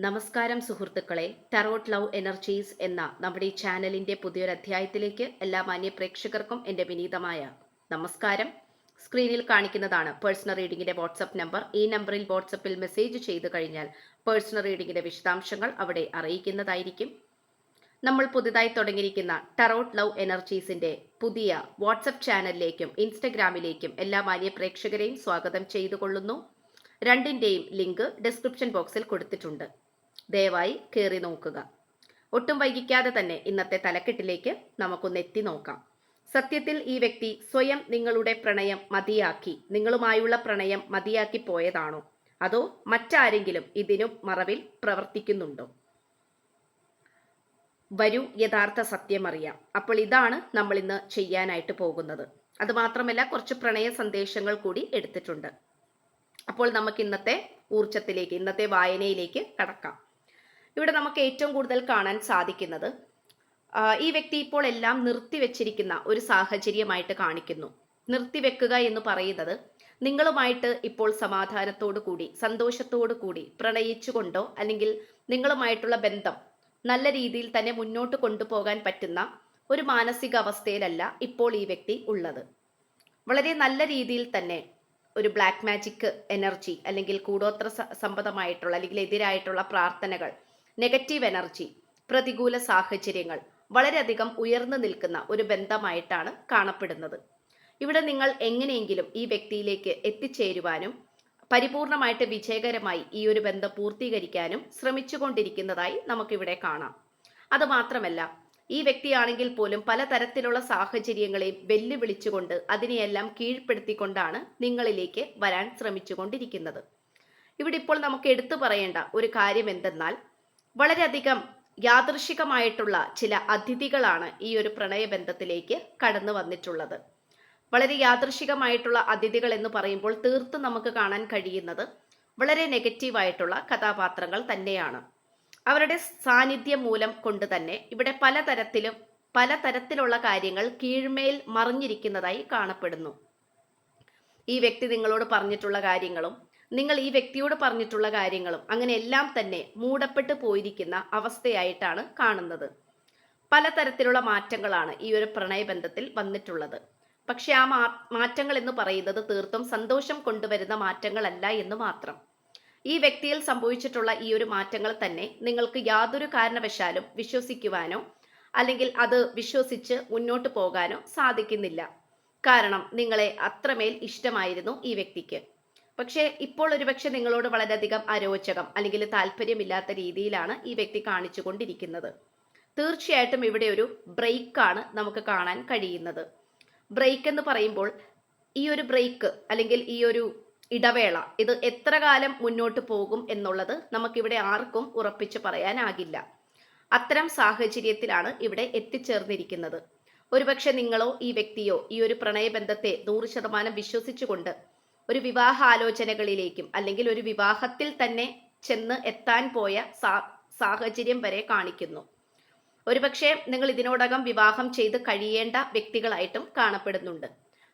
നമസ്കാരം സുഹൃത്തുക്കളെ, tarot love energies എന്ന നമ്മുടെ ഈ ചാനലിന്റെ പുതിയൊരു അധ്യായത്തിലേക്ക് എല്ലാ മാന്യ പ്രേക്ഷകർക്കും എൻ്റെ വിനീതമായ നമസ്കാരം. സ്ക്രീനിൽ കാണിക്കുന്നതാണ് പേഴ്സണൽ റീഡിങ്ങിന്റെ വാട്സപ്പ് നമ്പർ. ഈ നമ്പറിൽ വാട്സപ്പിൽ മെസ്സേജ് ചെയ്തു കഴിഞ്ഞാൽ പേഴ്സണൽ റീഡിങ്ങിന്റെ വിശദാംശങ്ങൾ അവിടെ അറിയിക്കുന്നതായിരിക്കും. നമ്മൾ പുതുതായി തുടങ്ങിയിരിക്കുന്ന ടാരോട്ട് ലവ് എനർജീസിന്റെ പുതിയ വാട്സപ്പ് ചാനലിലേക്കും ഇൻസ്റ്റഗ്രാമിലേക്കും എല്ലാ മാന്യ പ്രേക്ഷകരെയും സ്വാഗതം ചെയ്തുകൊള്ളുന്നു. രണ്ടിൻ്റെയും ലിങ്ക് ഡിസ്ക്രിപ്ഷൻ ബോക്സിൽ കൊടുത്തിട്ടുണ്ട്. ദയവായി കയറി നോക്കുക. ഒട്ടും വൈകിക്കാതെ തന്നെ ഇന്നത്തെ തലക്കെട്ടിലേക്ക് നമുക്കൊന്ന് എത്തി നോക്കാം. സത്യത്തിൽ ഈ വ്യക്തി സ്വയം നിങ്ങളുടെ പ്രണയം മതിയാക്കി, നിങ്ങളുമായുള്ള പ്രണയം മതിയാക്കി പോയതാണോ, അതോ മറ്റാരെങ്കിലും ഇതിനു മറവിൽ പ്രവർത്തിക്കുന്നുണ്ടോ? വരൂ, യഥാർത്ഥ സത്യം അറിയാം. അപ്പോൾ ഇതാണ് നമ്മൾ ഇന്ന് ചെയ്യാനായിട്ട് പോകുന്നത്. അതുമാത്രമല്ല, കുറച്ച് പ്രണയ സന്ദേശങ്ങൾ കൂടി എടുത്തിട്ടുണ്ട്. അപ്പോൾ നമുക്ക് ഇന്നത്തെ ഊർജത്തിലേക്ക്, ഇന്നത്തെ വായനയിലേക്ക് കടക്കാം. ഇവിടെ നമുക്ക് ഏറ്റവും കൂടുതൽ കാണാൻ സാധിക്കുന്നത് ഈ വ്യക്തി ഇപ്പോൾ എല്ലാം നിർത്തിവെച്ചിരിക്കുന്ന ഒരു സാഹചര്യമായിട്ട് കാണിക്കുന്നു. നിർത്തിവെക്കുക എന്ന് പറയുന്നത് നിങ്ങളുമായിട്ട് ഇപ്പോൾ സമാധാനത്തോടു കൂടി, സന്തോഷത്തോടു കൂടി പ്രണയിച്ചുകൊണ്ടോ അല്ലെങ്കിൽ നിങ്ങളുമായിട്ടുള്ള ബന്ധം നല്ല രീതിയിൽ തന്നെ മുന്നോട്ട് കൊണ്ടുപോകാൻ പറ്റുന്ന ഒരു മാനസികാവസ്ഥയിലല്ല ഇപ്പോൾ ഈ വ്യക്തി ഉള്ളത്. വളരെ നല്ല രീതിയിൽ തന്നെ ഒരു ബ്ലാക്ക് മാജിക് എനർജി അല്ലെങ്കിൽ കൂടോത്ര സംബന്ധമായിട്ടുള്ള അല്ലെങ്കിൽ എതിരായിട്ടുള്ള പ്രാർത്ഥനകൾ, നെഗറ്റീവ് എനർജി, പ്രതികൂല സാഹചര്യങ്ങൾ വളരെയധികം ഉയർന്നു നിൽക്കുന്ന ഒരു ബന്ധമായിട്ടാണ് കാണപ്പെടുന്നത്. ഇവിടെ നിങ്ങൾ എങ്ങനെയെങ്കിലും ഈ വ്യക്തിയിലേക്ക് എത്തിച്ചേരുവാനും പരിപൂർണമായിട്ട് വിജയകരമായി ഈ ഒരു ബന്ധം പൂർത്തീകരിക്കാനും ശ്രമിച്ചുകൊണ്ടിരിക്കുന്നതായി നമുക്കിവിടെ കാണാം. അതുമാത്രമല്ല, ഈ വ്യക്തിയാണെങ്കിൽ പോലും പലതരത്തിലുള്ള സാഹചര്യങ്ങളെയും വെല്ലുവിളിച്ചുകൊണ്ട് അതിനെയെല്ലാം കീഴ്പ്പെടുത്തിക്കൊണ്ടാണ് നിങ്ങളിലേക്ക് വരാൻ ശ്രമിച്ചുകൊണ്ടിരിക്കുന്നത്. ഇവിടെ ഇപ്പോൾ നമുക്ക് എടുത്തു പറയേണ്ട ഒരു കാര്യം എന്തെന്നാൽ, വളരെയധികം യാദൃശികമായിട്ടുള്ള ചില അതിഥികളാണ് ഈ ഒരു പ്രണയബന്ധത്തിലേക്ക് കടന്നു വന്നിട്ടുള്ളത്. വളരെ യാദൃശികമായിട്ടുള്ള അതിഥികൾ എന്ന് പറയുമ്പോൾ തീർത്തും നമുക്ക് കാണാൻ കഴിയുന്നത് വളരെ നെഗറ്റീവായിട്ടുള്ള കഥാപാത്രങ്ങൾ തന്നെയാണ്. അവരുടെ സാന്നിധ്യം മൂലം കൊണ്ട് തന്നെ ഇവിടെ പലതരത്തിലുള്ള കാര്യങ്ങൾ കീഴ്മേൽ മറിഞ്ഞിരിക്കുന്നതായി കാണപ്പെടുന്നു. ഈ വ്യക്തി നിങ്ങളോട് പറഞ്ഞിട്ടുള്ള കാര്യങ്ങളും നിങ്ങൾ ഈ വ്യക്തിയോട് പറഞ്ഞിട്ടുള്ള കാര്യങ്ങളും അങ്ങനെ എല്ലാം തന്നെ മൂടപ്പെട്ട് പോയിരിക്കുന്ന അവസ്ഥയായിട്ടാണ് കാണുന്നത്. പലതരത്തിലുള്ള മാറ്റങ്ങളാണ് ഈ ഒരു പ്രണയബന്ധത്തിൽ വന്നിട്ടുള്ളത്. പക്ഷെ ആ മാറ്റങ്ങൾ എന്ന് പറയുന്നത് തീർത്തും സന്തോഷം കൊണ്ടുവരുന്ന മാറ്റങ്ങളല്ല എന്ന് മാത്രം. ഈ വ്യക്തിയിൽ സംഭവിച്ചിട്ടുള്ള ഈ ഒരു മാറ്റങ്ങൾ തന്നെ നിങ്ങൾക്ക് യാതൊരു കാരണവശാലും വിശ്വസിക്കുവാനോ അല്ലെങ്കിൽ അത് വിശ്വസിച്ച് മുന്നോട്ട് പോകാനോ സാധിക്കുന്നില്ല. കാരണം നിങ്ങളെ അത്രമേൽ ഇഷ്ടമായിരുന്നു ഈ വ്യക്തിക്ക്. പക്ഷേ ഇപ്പോൾ ഒരുപക്ഷെ നിങ്ങളോട് വളരെയധികം അരോചകം അല്ലെങ്കിൽ താല്പര്യമില്ലാത്ത രീതിയിലാണ് ഈ വ്യക്തി കാണിച്ചു കൊണ്ടിരിക്കുന്നത്. തീർച്ചയായിട്ടും ഇവിടെ ഒരു ബ്രേക്കാണ് നമുക്ക് കാണാൻ കഴിയുന്നത്. ബ്രേക്ക് എന്ന് പറയുമ്പോൾ ഈ ഒരു ബ്രേക്ക് അല്ലെങ്കിൽ ഈ ഒരു ഇടവേള ഇത് എത്ര കാലം മുന്നോട്ട് പോകും എന്നുള്ളത് നമുക്കിവിടെ ആർക്കും ഉറപ്പിച്ച് പറയാനാകില്ല. അത്തരം സാഹചര്യത്തിലാണ് ഇവിടെ എത്തിച്ചേർന്നിരിക്കുന്നത്. ഒരുപക്ഷെ നിങ്ങളോ ഈ വ്യക്തിയോ ഈ ഒരു പ്രണയബന്ധത്തെ 100% വിശ്വസിച്ചുകൊണ്ട് ഒരു വിവാഹാലോചനകളിലേക്കും അല്ലെങ്കിൽ ഒരു വിവാഹത്തിൽ തന്നെ ചെന്ന് എത്താൻ പോയ സാഹചര്യം വരെ കാണിക്കുന്നു. ഒരുപക്ഷെ നിങ്ങൾ ഇതിനോടകം വിവാഹം ചെയ്ത് കഴിയേണ്ട വ്യക്തികളായിട്ടും കാണപ്പെടുന്നുണ്ട്.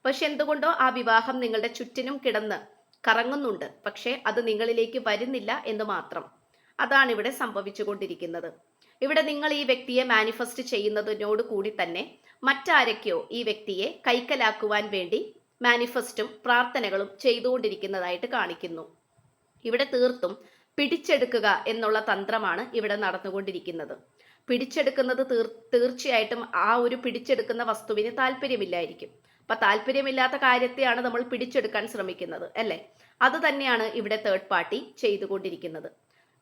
പക്ഷെ എന്തുകൊണ്ടോ ആ വിവാഹം നിങ്ങളുടെ ചുറ്റിനും കിടന്ന് കറങ്ങുന്നുണ്ട്. പക്ഷേ അത് നിങ്ങളിലേക്ക് വരുന്നില്ല എന്ന് മാത്രം. അതാണ് ഇവിടെ സംഭവിച്ചുകൊണ്ടിരിക്കുന്നത്. ഇവിടെ നിങ്ങൾ ഈ വ്യക്തിയെ മാനിഫെസ്റ്റ് ചെയ്യുന്നതിനോട് കൂടി തന്നെ മറ്റാരൊക്കെയോ ഈ വ്യക്തിയെ കൈക്കലാക്കുവാൻ വേണ്ടി മാനിഫെസ്റ്റും പ്രാർത്ഥനകളും ചെയ്തുകൊണ്ടിരിക്കുന്നതായിട്ട് കാണിക്കുന്നു. ഇവിടെ തീർത്തും പിടിച്ചെടുക്കുക എന്നുള്ള തന്ത്രമാണ് ഇവിടെ നടന്നുകൊണ്ടിരിക്കുന്നത്. പിടിച്ചെടുക്കുന്നത് തീർച്ചയായിട്ടും ആ ഒരു പിടിച്ചെടുക്കുന്ന വസ്തുവിന് താല്പര്യമില്ലായിരിക്കും. അപ്പൊ താല്പര്യമില്ലാത്ത കാര്യത്തെയാണ് നമ്മൾ പിടിച്ചെടുക്കാൻ ശ്രമിക്കുന്നത്, അല്ലേ? അത് തന്നെയാണ് ഇവിടെ തേർഡ് പാർട്ടി ചെയ്തുകൊണ്ടിരിക്കുന്നത്.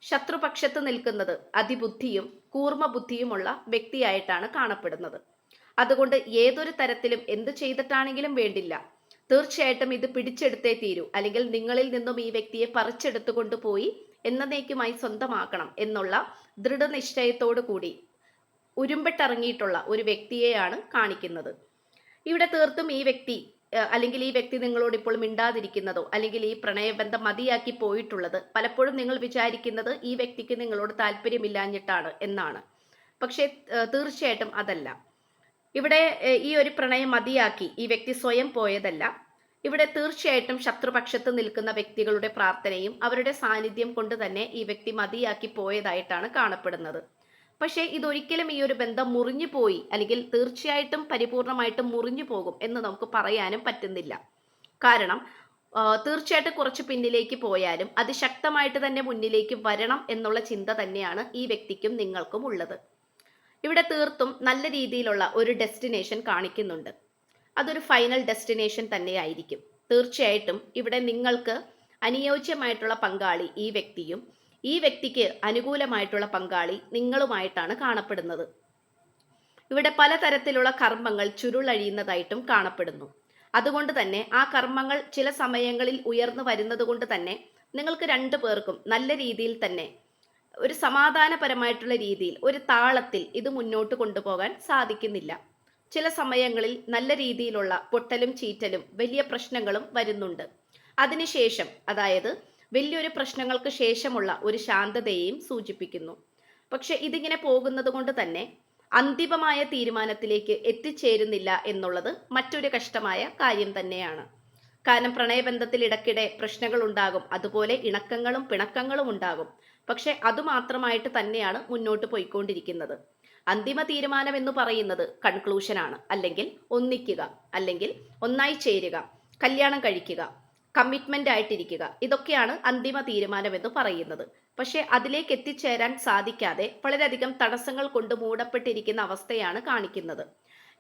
ശത്രുപക്ഷത്ത് നിൽക്കുന്നത് അതിബുദ്ധിയും കൂർമ്മ ബുദ്ധിയുമുള്ള വ്യക്തിയായിട്ടാണ് കാണപ്പെടുന്നത്. അതുകൊണ്ട് ഏതൊരു തരത്തിലും എന്ത് ചെയ്തിട്ടാണെങ്കിലും വേണ്ടില്ല, തീർച്ചയായിട്ടും ഇത് പിടിച്ചെടുത്തേ തീരൂ, അല്ലെങ്കിൽ നിങ്ങളിൽ നിന്നും ഈ വ്യക്തിയെ പറിച്ചെടുത്തു കൊണ്ടുപോയി എന്നേക്കുമായി സ്വന്തമാക്കണം എന്നുള്ള ദൃഢനിശ്ചയത്തോടു കൂടി ഉരുമ്പിട്ടിറങ്ങിയിട്ടുള്ള ഒരു വ്യക്തിയെയാണ് കാണിക്കുന്നത്. ഇവിടെ തീർത്തും ഈ വ്യക്തി അല്ലെങ്കിൽ ഈ വ്യക്തി നിങ്ങളോട് ഇപ്പോൾ മിണ്ടാതിരിക്കുന്നതോ അല്ലെങ്കിൽ ഈ പ്രണയബന്ധം മതിയാക്കി പോയിട്ടുള്ളത് പലപ്പോഴും നിങ്ങൾ വിചാരിക്കുന്നത് ഈ വ്യക്തിക്ക് നിങ്ങളോട് താല്പര്യമില്ലാഞ്ഞിട്ടാണ് എന്നാണ്. പക്ഷേ തീർച്ചയായിട്ടും അതല്ല. ഇവിടെ ഈ ഒരു പ്രണയം മതിയാക്കി ഈ വ്യക്തി സ്വയം പോയതല്ല. ഇവിടെ തീർച്ചയായിട്ടും ശത്രുപക്ഷത്ത് നിൽക്കുന്ന വ്യക്തികളുടെ പ്രാർത്ഥനയും അവരുടെ സാന്നിധ്യം കൊണ്ട് തന്നെ ഈ വ്യക്തി മതിയാക്കി പോയതായിട്ടാണ് കാണപ്പെടുന്നത്. പക്ഷേ ഇതൊരിക്കലും ഈ ഒരു ബന്ധം മുറിഞ്ഞു പോയി അല്ലെങ്കിൽ തീർച്ചയായിട്ടും പരിപൂർണമായിട്ടും മുറിഞ്ഞു പോകും എന്ന് നമുക്ക് പറയാനും പറ്റുന്നില്ല. കാരണം തീർച്ചയായിട്ടും കുറച്ച് പിന്നിലേക്ക് പോയാലും അതിശക്തമായിട്ട് തന്നെ മുന്നിലേക്ക് വരണം എന്നുള്ള ചിന്ത തന്നെയാണ് ഈ വ്യക്തിക്കും നിങ്ങൾക്കും ഉള്ളത്. ഇവിടെ തീർത്തും നല്ല രീതിയിലുള്ള ഒരു ഡെസ്റ്റിനേഷൻ കാണിക്കുന്നുണ്ട്. അതൊരു ഫൈനൽ ഡെസ്റ്റിനേഷൻ തന്നെയായിരിക്കും. തീർച്ചയായിട്ടും ഇവിടെ നിങ്ങൾക്ക് അനുയോജ്യമായിട്ടുള്ള പങ്കാളി ഈ വ്യക്തിയും ഈ വ്യക്തിക്ക് അനുകൂലമായിട്ടുള്ള പങ്കാളി നിങ്ങളുമായിട്ടാണ് കാണപ്പെടുന്നത്. ഇവിടെ പലതരത്തിലുള്ള കർമ്മങ്ങൾ ചുരുളഴിയുന്നതായിട്ടും കാണപ്പെടുന്നു. അതുകൊണ്ട് തന്നെ ആ കർമ്മങ്ങൾ ചില സമയങ്ങളിൽ ഉയർന്നു വരുന്നത് കൊണ്ട് തന്നെ നിങ്ങൾക്ക് രണ്ടു പേർക്കും നല്ല രീതിയിൽ തന്നെ ഒരു സമാധാനപരമായിട്ടുള്ള രീതിയിൽ ഒരു താളത്തിൽ ഇത് മുന്നോട്ട് കൊണ്ടുപോകാൻ സാധിക്കുന്നില്ല. ചില സമയങ്ങളിൽ നല്ല രീതിയിലുള്ള പൊട്ടലും ചീറ്റലും വലിയ പ്രശ്നങ്ങളും വരുന്നുണ്ട്. അതിനുശേഷം അതായത് വലിയൊരു പ്രശ്നങ്ങൾക്ക് ശേഷമുള്ള ഒരു ശാന്തതയെയും സൂചിപ്പിക്കുന്നു. പക്ഷെ ഇതിങ്ങനെ പോകുന്നത് കൊണ്ട് തന്നെ അന്തിമമായ തീരുമാനത്തിലേക്ക് എത്തിച്ചേരുന്നില്ല എന്നുള്ളത് മറ്റൊരു കഷ്ടമായ കാര്യം തന്നെയാണ്. കാരണം പ്രണയബന്ധത്തിൽ ഇടയ്ക്കിടെ പ്രശ്നങ്ങൾ ഉണ്ടാകും, അതുപോലെ ഇണക്കങ്ങളും പിണക്കങ്ങളും ഉണ്ടാകും. പക്ഷെ അതുമാത്രമായിട്ട് തന്നെയാണ് മുന്നോട്ട് പോയിക്കൊണ്ടിരിക്കുന്നത്. അന്തിമ തീരുമാനം എന്ന് പറയുന്നത് കൺക്ലൂഷനാണ്, അല്ലെങ്കിൽ ഒന്നിക്കുക, അല്ലെങ്കിൽ ഒന്നായി ചേരുക, കല്യാണം കഴിക്കുക, കമ്മിറ്റ്മെന്റ് ആയിട്ടിരിക്കുക. ഇതൊക്കെയാണ് അന്തിമ തീരുമാനം എന്ന് പറയുന്നത്. പക്ഷെ അതിലേക്ക് എത്തിച്ചേരാൻ സാധിക്കാതെ വളരെയധികം തടസ്സങ്ങൾ കൊണ്ട് മൂടപ്പെട്ടിരിക്കുന്ന അവസ്ഥയാണ് കാണിക്കുന്നത്.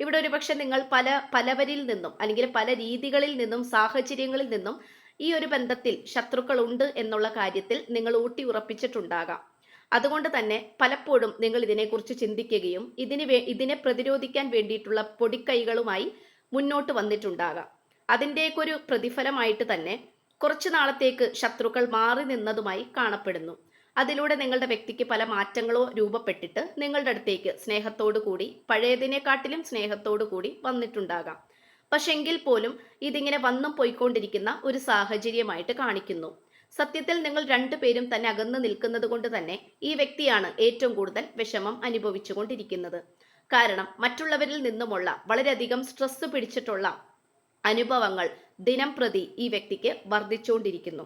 ഇവിടെ ഒരുപക്ഷെ നിങ്ങൾ പലവരിൽ നിന്നും അല്ലെങ്കിൽ പല രീതികളിൽ നിന്നും സാഹചര്യങ്ങളിൽ നിന്നും ഈ ഒരു ബന്ധത്തിൽ ശത്രുക്കൾ ഉണ്ട് എന്നുള്ള കാര്യത്തിൽ നിങ്ങൾ ഊട്ടി ഉറപ്പിച്ചിട്ടുണ്ടാകാം. അതുകൊണ്ട് തന്നെ പലപ്പോഴും നിങ്ങൾ ഇതിനെക്കുറിച്ച് ചിന്തിക്കുകയും ഇതിനെ പ്രതിരോധിക്കാൻ വേണ്ടിയിട്ടുള്ള പൊടിക്കൈകളുമായി മുന്നോട്ട് വന്നിട്ടുണ്ടാകാം. അതിൻ്റെയൊക്കെ ഒരു പ്രതിഫലമായിട്ട് തന്നെ കുറച്ചു നാളത്തേക്ക് ശത്രുക്കൾ മാറി നിന്നതുമായി കാണപ്പെടുന്നു. അതിലൂടെ നിങ്ങളുടെ വ്യക്തിക്ക് പല മാറ്റങ്ങളോ രൂപപ്പെട്ടിട്ട് നിങ്ങളുടെ അടുത്തേക്ക് സ്നേഹത്തോടു കൂടി പഴയതിനെക്കാട്ടിലും സ്നേഹത്തോടു കൂടി വന്നിട്ടുണ്ടാകാം. പക്ഷെ എങ്കിൽ പോലും ഇതിങ്ങനെ വന്നും പോയിക്കൊണ്ടിരിക്കുന്ന ഒരു സാഹചര്യമായിട്ട് കാണിക്കുന്നു. സത്യത്തിൽ നിങ്ങൾ രണ്ടുപേരും തന്നെ അകന്നു നിൽക്കുന്നത് കൊണ്ട് തന്നെ ഈ വ്യക്തിയാണ് ഏറ്റവും കൂടുതൽ വിഷമം അനുഭവിച്ചുകൊണ്ടിരിക്കുന്നത്. കാരണം മറ്റുള്ളവരിൽ നിന്നുമുള്ള വളരെയധികം സ്ട്രെസ് പിടിച്ചിട്ടുള്ള അനുഭവങ്ങൾ ദിനം പ്രതി ഈ വ്യക്തിക്ക് വർദ്ധിച്ചുകൊണ്ടിരിക്കുന്നു.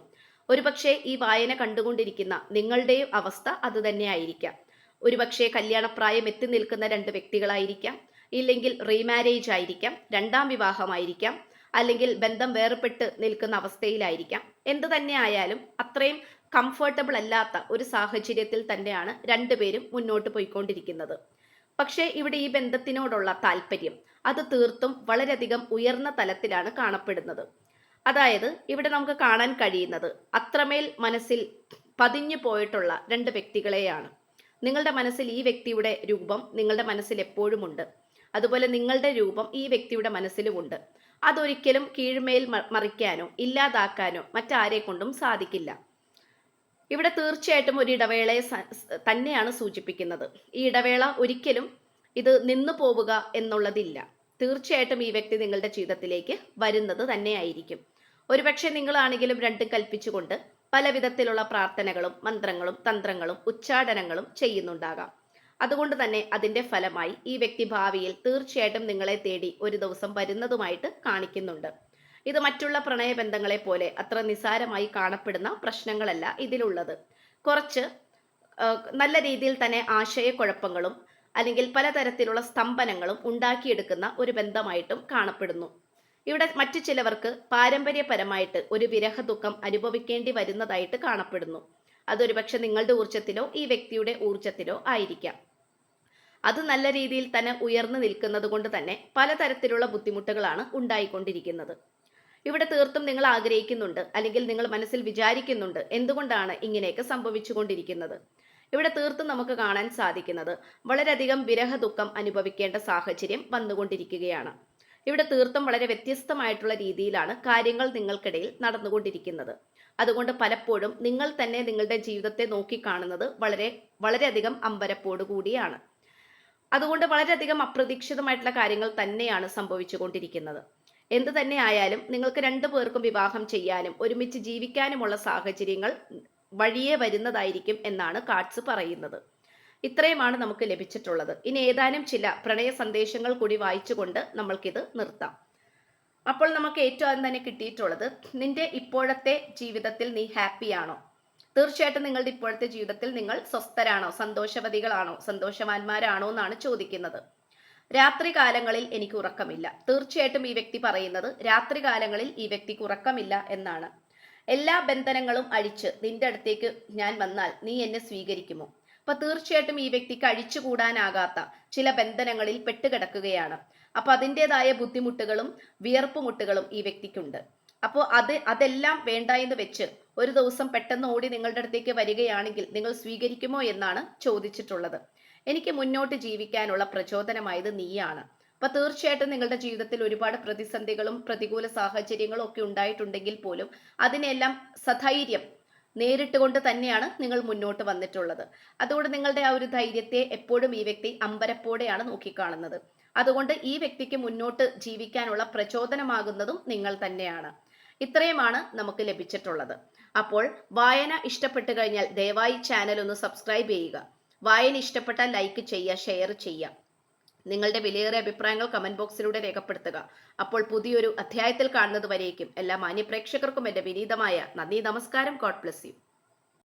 ഒരുപക്ഷെ ഈ വായന കണ്ടുകൊണ്ടിരിക്കുന്ന നിങ്ങളുടെയും അവസ്ഥ അത് തന്നെയായിരിക്കാം. ഒരുപക്ഷെ കല്യാണപ്രായം എത്തി നിൽക്കുന്ന രണ്ട് വ്യക്തികളായിരിക്കാം, ഇല്ലെങ്കിൽ റീമാരേജ് ആയിരിക്കാം, രണ്ടാം വിവാഹമായിരിക്കാം, അല്ലെങ്കിൽ ബന്ധം വേർപെട്ട് നിൽക്കുന്ന അവസ്ഥയിലായിരിക്കാം. എന്ത് തന്നെ ആയാലും അത്രയും കംഫർട്ടബിൾ അല്ലാത്ത ഒരു സാഹചര്യത്തിൽ തന്നെയാണ് രണ്ടുപേരും മുന്നോട്ട് പോയിക്കൊണ്ടിരിക്കുന്നത്. പക്ഷേ ഇവിടെ ഈ ബന്ധത്തിനോടുള്ള താല്പര്യം അത് തീർത്തും വളരെയധികം ഉയർന്ന തലത്തിലാണ് കാണപ്പെടുന്നത്. അതായത് ഇവിടെ നമുക്ക് കാണാൻ കഴിയുന്നത് അത്രമേൽ മനസ്സിൽ പതിഞ്ഞു പോയിട്ടുള്ള രണ്ട് വ്യക്തികളെയാണ്. നിങ്ങളുടെ മനസ്സിൽ ഈ വ്യക്തിയുടെ രൂപം നിങ്ങളുടെ മനസ്സിൽ എപ്പോഴും ഉണ്ട്. അതുപോലെ നിങ്ങളുടെ രൂപം ഈ വ്യക്തിയുടെ മനസ്സിലുമുണ്ട്. അതൊരിക്കലും കീഴ്മേൽ മറിക്കാനോ ഇല്ലാതാക്കാനോ മറ്റാരെ കൊണ്ടും സാധിക്കില്ല. ഇവിടെ തീർച്ചയായിട്ടും ഒരു ഇടവേളയെ തന്നെയാണ് സൂചിപ്പിക്കുന്നത്. ഈ ഇടവേള ഒരിക്കലും ഇത് നിന്നു പോവുക എന്നുള്ളതില്ല. തീർച്ചയായിട്ടും ഈ വ്യക്തി നിങ്ങളുടെ ജീവിതത്തിലേക്ക് വരുന്നത് തന്നെയായിരിക്കും. ഒരുപക്ഷെ നിങ്ങളാണെങ്കിലും രണ്ടും കൽപ്പിച്ചുകൊണ്ട് പല വിധത്തിലുള്ള പ്രാർത്ഥനകളും മന്ത്രങ്ങളും തന്ത്രങ്ങളും ഉച്ചാടനങ്ങളും ചെയ്യുന്നുണ്ടാകാം. അതുകൊണ്ട് തന്നെ അതിന്റെ ഫലമായി ഈ വ്യക്തി ഭാവിയിൽ തീർച്ചയായിട്ടും നിങ്ങളെ തേടി ഒരു ദിവസം വരുന്നതുമായിട്ട് കാണിക്കുന്നുണ്ട്. ഇത് മറ്റുള്ള പ്രണയബന്ധങ്ങളെ പോലെ അത്ര നിസാരമായി കാണപ്പെടുന്ന പ്രശ്നങ്ങളല്ല ഇതിലുള്ളത്. കുറച്ച് നല്ല രീതിയിൽ തന്നെ ആശയക്കുഴപ്പങ്ങളും അല്ലെങ്കിൽ പലതരത്തിലുള്ള സ്തംഭനങ്ങളും ഉണ്ടാക്കിയെടുക്കുന്ന ഒരു ബന്ധമായിട്ടും കാണപ്പെടുന്നു. ഇവിടെ മറ്റു ചിലവർക്ക് പാരമ്പര്യപരമായിട്ട് ഒരു വിരഹ ദുഃഖം അനുഭവിക്കേണ്ടി വരുന്നതായിട്ട് കാണപ്പെടുന്നു. അതൊരുപക്ഷെ നിങ്ങളുടെ ഊർജത്തിലോ ഈ വ്യക്തിയുടെ ഊർജത്തിലോ ആയിരിക്കാം. അത് നല്ല രീതിയിൽ തന്നെ ഉയർന്നു നിൽക്കുന്നത് കൊണ്ട് തന്നെ പലതരത്തിലുള്ള ബുദ്ധിമുട്ടുകളാണ് ഉണ്ടായിക്കൊണ്ടിരിക്കുന്നത്. ഇവിടെ തീർത്തും നിങ്ങൾ ആഗ്രഹിക്കുന്നുണ്ട്, അല്ലെങ്കിൽ നിങ്ങൾ മനസ്സിൽ വിചാരിക്കുന്നുണ്ട് എന്തുകൊണ്ടാണ് ഇങ്ങനെയൊക്കെ സംഭവിച്ചുകൊണ്ടിരിക്കുന്നത്. ഇവിടെ തീർത്തും നമുക്ക് കാണാൻ സാധിക്കുന്നത് വളരെയധികം വിരഹ ദുഃഖം അനുഭവിക്കേണ്ട സാഹചര്യം വന്നുകൊണ്ടിരിക്കുകയാണ്. ഇവിടെ തീർത്തും വളരെ വ്യത്യസ്തമായിട്ടുള്ള രീതിയിലാണ് കാര്യങ്ങൾ നിങ്ങൾക്കിടയിൽ നടന്നുകൊണ്ടിരിക്കുന്നത്. അതുകൊണ്ട് പലപ്പോഴും നിങ്ങൾ തന്നെ നിങ്ങളുടെ ജീവിതത്തെ നോക്കിക്കാണുന്നത് വളരെയധികം അമ്പരപ്പോടു കൂടിയാണ്. അതുകൊണ്ട് വളരെയധികം അപ്രതീക്ഷിതമായിട്ടുള്ള കാര്യങ്ങൾ തന്നെയാണ് സംഭവിച്ചുകൊണ്ടിരിക്കുന്നത്. എന്തു തന്നെ ആയാലും നിങ്ങൾക്ക് രണ്ടു പേർക്കും വിവാഹം ചെയ്യാനും ഒരുമിച്ച് ജീവിക്കാനുമുള്ള സാഹചര്യങ്ങൾ വഴിയെ വരുന്നതായിരിക്കും എന്നാണ് കാർഡ്സ് പറയുന്നത്. ഇത്രയുമാണ് നമുക്ക് ലഭിച്ചിട്ടുള്ളത്. ഇനി ഏതാനും ചില പ്രണയ സന്ദേശങ്ങൾ കൂടി വായിച്ചുകൊണ്ട് നമ്മൾക്കിത് നിർത്താം. അപ്പോൾ നമുക്ക് ഏറ്റവും ആദ്യം തന്നെ കിട്ടിയിട്ടുള്ളത്, നിന്റെ ഇപ്പോഴത്തെ ജീവിതത്തിൽ നീ ഹാപ്പിയാണോ? തീർച്ചയായിട്ടും നിങ്ങളുടെ ഇപ്പോഴത്തെ ജീവിതത്തിൽ നിങ്ങൾ സ്വസ്ഥരാണോ, സന്തോഷവതികളാണോ, സന്തോഷവാന്മാരാണോ എന്നാണ് ചോദിക്കുന്നത്. രാത്രി കാലങ്ങളിൽ എനിക്ക് ഉറക്കമില്ല. തീർച്ചയായിട്ടും ഈ വ്യക്തി പറയുന്നത് രാത്രി കാലങ്ങളിൽ ഈ വ്യക്തിക്ക് ഉറക്കമില്ല എന്നാണ്. എല്ലാ ബന്ധനങ്ങളും അഴിച്ച് നിന്റെ അടുത്തേക്ക് ഞാൻ വന്നാൽ നീ എന്നെ സ്വീകരിക്കുമോ? അപ്പൊ തീർച്ചയായിട്ടും ഈ വ്യക്തിക്ക് അഴിച്ചുകൂടാനാകാത്ത ചില ബന്ധനങ്ങളിൽ പെട്ടുകിടക്കുകയാണ്. അപ്പൊ അതിൻ്റെതായ ബുദ്ധിമുട്ടുകളും വിയർപ്പുമുട്ടുകളും ഈ വ്യക്തിക്കുണ്ട്. അപ്പോൾ അതെല്ലാം വേണ്ട എന്ന് വെച്ച് ഒരു ദിവസം പെട്ടെന്ന് ഓടി നിങ്ങളുടെ അടുത്തേക്ക് വരികയാണെങ്കിൽ നിങ്ങൾ സ്വീകരിക്കുമോ എന്നാണ് ചോദിച്ചിട്ടുള്ളത്. എനിക്ക് മുന്നോട്ട് ജീവിക്കാനുള്ള പ്രചോദനമായത് നീയാണ്. അപ്പൊ തീർച്ചയായിട്ടും നിങ്ങളുടെ ജീവിതത്തിൽ ഒരുപാട് പ്രതിസന്ധികളും പ്രതികൂല സാഹചര്യങ്ങളും ഒക്കെ ഉണ്ടായിട്ടുണ്ടെങ്കിൽ പോലും അതിനെല്ലാം സധൈര്യം നേരിട്ടുകൊണ്ട് തന്നെയാണ് നിങ്ങൾ മുന്നോട്ട് വന്നിട്ടുള്ളത്. അതുകൊണ്ട് നിങ്ങളുടെ ആ ഒരു ധൈര്യത്തെ എപ്പോഴും ഈ വ്യക്തി അമ്പരപ്പോടെയാണ് നോക്കിക്കാണുന്നത്. അതുകൊണ്ട് ഈ വ്യക്തിക്ക് മുന്നോട്ട് ജീവിക്കാനുള്ള പ്രചോദനമാകുന്നതും നിങ്ങൾ തന്നെയാണ്. ഇത്രയുമാണ് നമുക്ക് ലഭിച്ചിട്ടുള്ളത്. അപ്പോൾ വായന ഇഷ്ടപ്പെട്ടു കഴിഞ്ഞാൽ ദയവായി ചാനൽ ഒന്ന് സബ്സ്ക്രൈബ് ചെയ്യുക. വായന ഇഷ്ടപ്പെട്ടാൽ ലൈക്ക് ചെയ്യുക, ഷെയർ ചെയ്യുക. നിങ്ങളുടെ വിലയേറിയ അഭിപ്രായങ്ങൾ കമന്റ് ബോക്സിലൂടെ രേഖപ്പെടുത്തുക. അപ്പോൾ പുതിയൊരു അധ്യായത്തിൽ കാണുന്നത് വരേക്കും എല്ലാ മാന്യ പ്രേക്ഷകർക്കും എൻ്റെ വിനീതമായ നന്ദി, നമസ്കാരം. God bless you.